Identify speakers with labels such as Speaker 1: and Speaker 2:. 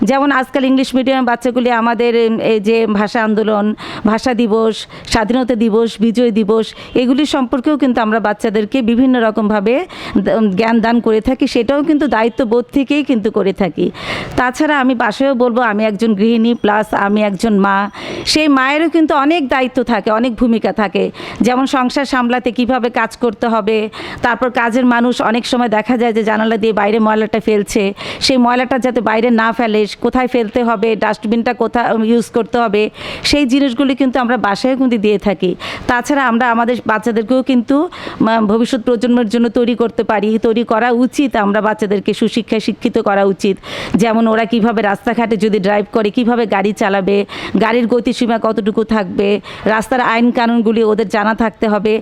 Speaker 1: যেমন আজকাল English medium বাচ্চাগুলি আমাদের এই যে ভাষা আন্দোলন, ভাষা দিবস, স্বাধীনতা দিবস, বিজয় দিবস এগুলি সম্পর্কেও কিন্তু আমরা বাচ্চাদেরকে বিভিন্ন রকমভাবে জ্ঞান দান করে থাকি, সেটাও কিন্তু দায়িত্ববোধ থেকেই কিন্তু করে থাকি। তাছাড়া আমি বাসায়ও বলবো আমি একজন গৃহিণী প্লাস আমি একজন মা, সেই মায়েরও কিন্তু অনেক দায়িত্ব থাকে, অনেক ভূমিকা থাকে। যেমন সংসার সামলাতে কিভাবে কাজ করতে হবে, তারপর কাজের মানুষ অনেক সময় দেখা যায় যে জানালা দিয়ে বাইরে ময়লাটা ফেলছে, সেই ময়লাটা যাতে বাইরে না ফেলে কোথায় ফেলতে হবে, ডাস্টবিনটা কোথায় ইউজ করতে হবে, সেই জিনিসগুলি কিন্তু আমরা বাসায় কিন্তু দিয়ে থাকি। তাছাড়া আমরা আমাদের বাচ্চাদেরকেও কিন্তু ভবিষ্যৎ প্রজন্মের জন্য তৈরি করতে পারি, তৈরি করা উচিত। আমরা বাচ্চাদেরকে সুশিক্ষায় শিক্ষিত করা উচিত। যেমন ওরা কিভাবে রাস্তাঘাটে যদি ড্রাইভ করে কিভাবে গাড়ি চালাবে, গাড়ির গতিসীমা কতটুকু থাকবে, রাস্তার আইন কানুনগুলি ওদের জানা থাকতে হবে।